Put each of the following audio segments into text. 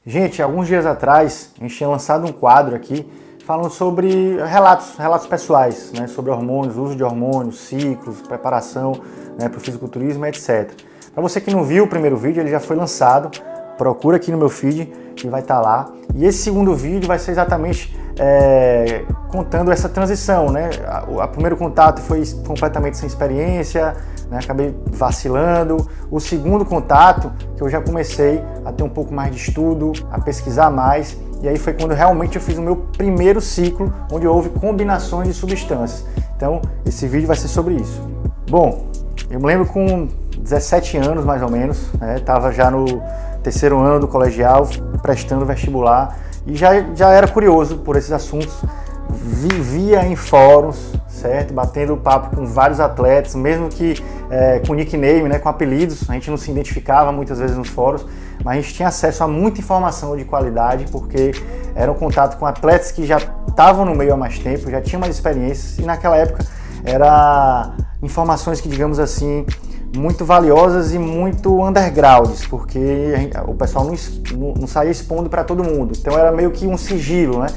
Gente, alguns dias atrás a gente tinha lançado um quadro aqui falando sobre relatos pessoais, né, sobre hormônios, uso de hormônios, ciclos, preparação, né, para o fisiculturismo, etc. Para você que não viu o primeiro vídeo, ele já foi lançado, procura aqui no meu feed que vai estar lá. E esse segundo vídeo vai ser exatamente contando essa transição, né? O primeiro contato foi completamente sem experiência, né? Acabei vacilando. O segundo contato, que eu já comecei a ter um pouco mais de estudo, a pesquisar mais, e aí foi quando realmente eu fiz o meu primeiro ciclo, onde houve combinações de substâncias. Então, esse vídeo vai ser sobre isso. Bom, eu me lembro com 17 anos, mais ou menos, né? Tava já no terceiro ano do colegial, prestando vestibular, e já era curioso por esses assuntos, vivia em fóruns, certo? Batendo papo com vários atletas, mesmo que com nickname, né, com apelidos, a gente não se identificava muitas vezes nos fóruns, mas a gente tinha acesso a muita informação de qualidade, porque era um contato com atletas que já estavam no meio há mais tempo, já tinham mais experiências, e naquela época era informações que, digamos assim, muito valiosas e muito undergrounds, porque o pessoal não saía expondo para todo mundo, então era meio que um sigilo, né?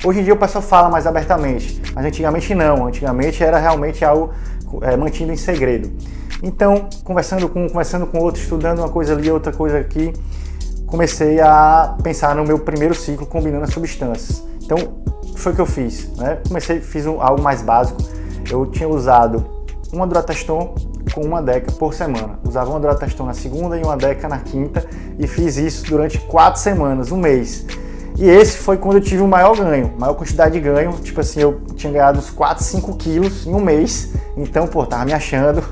Hoje em dia o pessoal fala mais abertamente, mas antigamente não, antigamente era realmente algo mantido em segredo. Então, conversando com outro, estudando uma coisa ali, outra coisa aqui, comecei a pensar no meu primeiro ciclo combinando as substâncias. Então, o que foi que eu fiz, né? Fiz algo mais básico. Eu tinha usado uma Durateston com uma Deca por semana. Usava uma Durateston na segunda e uma Deca na quinta, e fiz isso durante 4 semanas, um mês. E esse foi quando eu tive o maior ganho, maior quantidade de ganho. Tipo assim, eu tinha ganhado uns 4, 5 quilos em um mês. Então, pô, tava me achando.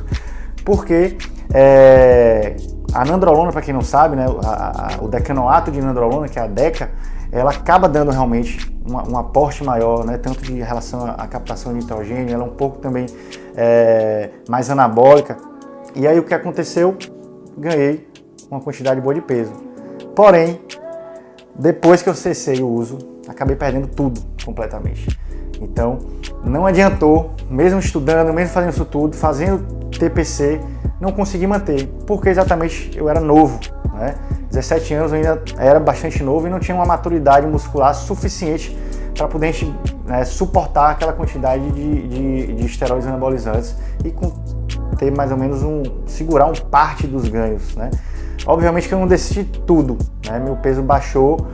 Porque a nandrolona, para quem não sabe, né, o decanoato de nandrolona, que é a Deca, ela acaba dando realmente um aporte maior, né, tanto de relação à captação de nitrogênio, ela é um pouco também mais anabólica. E aí o que aconteceu? Ganhei uma quantidade boa de peso. Porém, depois que eu cessei o uso, acabei perdendo tudo completamente. Então, não adiantou, mesmo estudando, mesmo fazendo isso tudo, fazendo TPC, não consegui manter, porque exatamente eu era novo, né? 17 anos eu ainda era bastante novo e não tinha uma maturidade muscular suficiente para poder suportar aquela quantidade de esteroides anabolizantes e ter mais ou menos segurar parte dos ganhos, né? Obviamente que eu não desci tudo, né? Meu peso baixou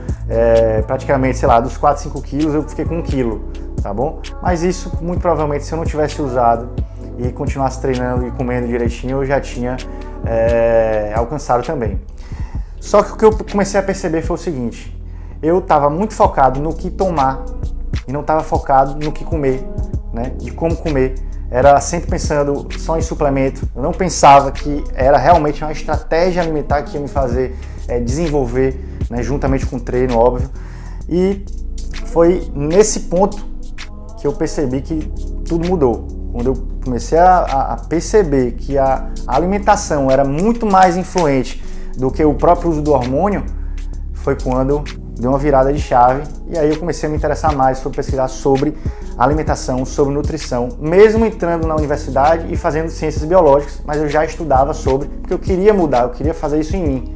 praticamente, sei lá, dos 4, 5 quilos eu fiquei com 1 quilo, tá bom? Mas isso, muito provavelmente, se eu não tivesse usado e continuasse treinando e comendo direitinho, eu já tinha alcançado também. Só que o que eu comecei a perceber foi o seguinte: eu estava muito focado no que tomar e não estava focado no que comer, né? De como comer. Era sempre pensando só em suplemento. Eu não pensava que era realmente uma estratégia alimentar que ia me fazer desenvolver, né, juntamente com o treino, óbvio. E foi nesse ponto que eu percebi que tudo mudou. Quando eu comecei a perceber que a alimentação era muito mais influente do que o próprio uso do hormônio, foi quando deu uma virada de chave, e aí eu comecei a me interessar mais sobre pesquisar sobre alimentação, sobre nutrição, mesmo entrando na universidade e fazendo ciências biológicas, mas eu já estudava sobre, porque eu queria mudar, eu queria fazer isso em mim.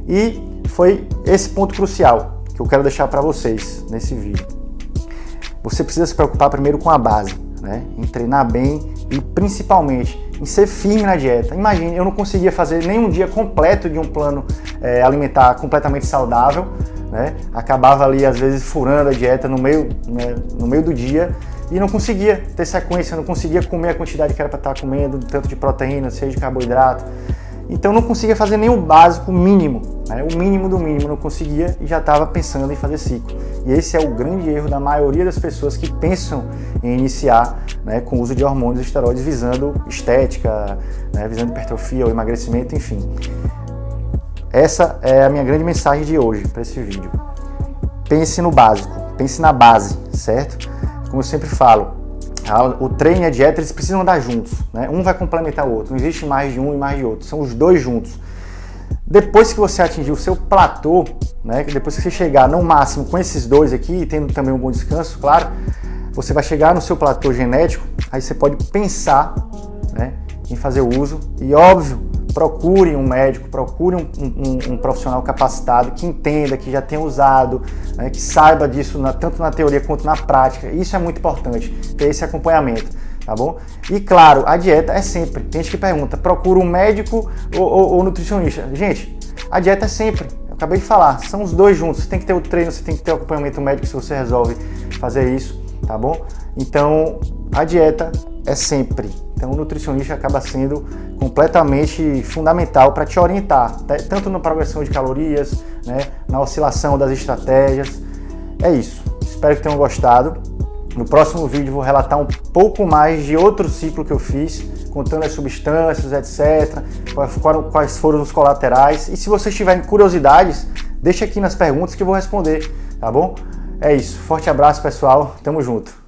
E foi esse ponto crucial que eu quero deixar para vocês nesse vídeo. Você precisa se preocupar primeiro com a base, né? Em treinar bem e principalmente em ser firme na dieta. Imagine, eu não conseguia fazer nem um dia completo de um plano alimentar completamente saudável, né? Acabava ali às vezes furando a dieta no meio do dia e não conseguia ter sequência, não conseguia comer a quantidade que era para estar comendo, tanto de proteína, seja de carboidrato. Então não conseguia fazer nem o básico, mínimo, né? O mínimo do mínimo não conseguia e já estava pensando em fazer ciclo. E esse é o grande erro da maioria das pessoas que pensam em iniciar, né, com o uso de hormônios e esteroides visando estética, né, visando hipertrofia ou emagrecimento, enfim. Essa é a minha grande mensagem de hoje para esse vídeo. Pense no básico, pense na base, certo? Como eu sempre falo, o treino e a dieta, eles precisam andar juntos, né? Um vai complementar o outro, não existe mais de um e mais de outro, são os dois juntos. Depois que você atingir o seu platô, né, depois que você chegar no máximo com esses dois aqui, tendo também um bom descanso, claro, você vai chegar no seu platô genético, aí você pode pensar, né, em fazer o uso, e óbvio, procure um médico, procure um profissional capacitado, que entenda, que já tenha usado, né, que saiba disso tanto na teoria quanto na prática. Isso é muito importante, ter esse acompanhamento, tá bom? E claro, a dieta é sempre. Tem gente que pergunta, procura um médico ou nutricionista? Gente, a dieta é sempre. Eu acabei de falar, são os dois juntos. Você tem que ter o treino, você tem que ter o acompanhamento médico se você resolve fazer isso, tá bom? Então, a dieta é sempre. Então, o nutricionista acaba sendo completamente fundamental para te orientar, tanto na progressão de calorias, né, na oscilação das estratégias. É isso. Espero que tenham gostado. No próximo vídeo vou relatar um pouco mais de outro ciclo que eu fiz, contando as substâncias, etc., quais foram os colaterais. E se vocês tiverem curiosidades, deixa aqui nas perguntas que eu vou responder, tá bom? É isso. Forte abraço, pessoal. Tamo junto.